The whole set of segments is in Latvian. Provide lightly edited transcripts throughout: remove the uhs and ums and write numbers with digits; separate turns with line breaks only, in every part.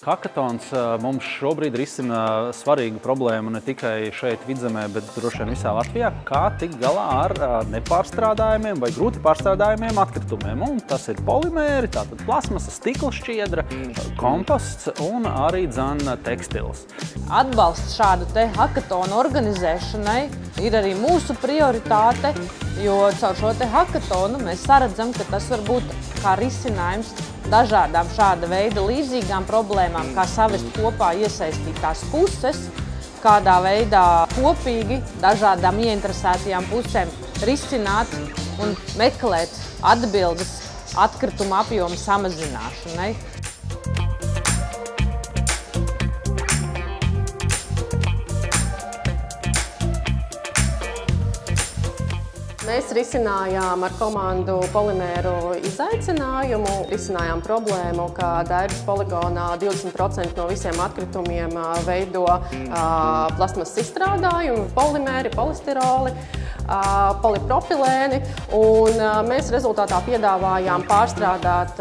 Hakatons mums šobrīd risina svarīgu problēmu ne tikai šeit Vidzemē, bet droši vien visā Latvijā, kā tikt galā ar nepārstrādājumiem vai grūti pārstrādājumiem atkritumiem. Un tas ir polimēri, tātad plasmasa, stikla šķiedra, komposts un arī tekstils.
Atbalsts šādu te hakatonu organizēšanai ir arī mūsu prioritāte, jo caur šo te hakatonu mēs saredzam, ka tas var būt kā risinājums dažādām šāda veida līdzīgām problēmām, kā savest kopā iesaistītās puses, kādā veidā kopīgi dažādām ieinteresētajām pusēm risināt un meklēt atbildes atkrituma apjoma samazināšanai.
Mēs risinājām ar komandu polimēru izaicinājumu, risinājām problēmu, ka Daibas poligonā 20% no visiem atkritumiem veido plasmasas izstrādājumi, polimēri, polistiroli, polipropilēni, un mēs rezultātā piedāvājām pārstrādāt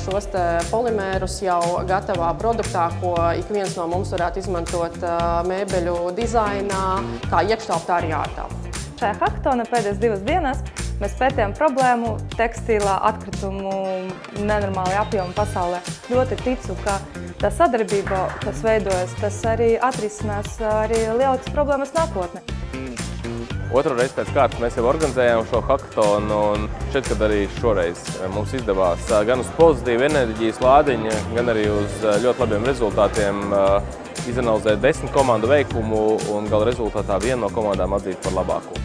šos polimērus jau gatavā produktā, ko ik viens no mums varētu izmantot mēbeļu dizainā, kā iekštelpu, tā arī ārtelpu.
Šajā hakatonā pēdējās 2 dienās mēs pētījām problēmu tekstīlā atkritumu nenormālajā apjoma pasaulē. Ļoti ticu, ka tā sadarbība, kas veidojas, tas arī atrisinās arī lielas problēmas nākotnē.
Otru reizi pēc kārtas mēs jau organizējām šo hakatonu, un šķiet, ka arī šoreiz mums izdevās gan uz pozitīvu enerģijas lādiņu, gan arī uz ļoti labiem rezultātiem izanalizēt 10 komandu veikumu un gala rezultātā vienu no komandām atzīt par labāko.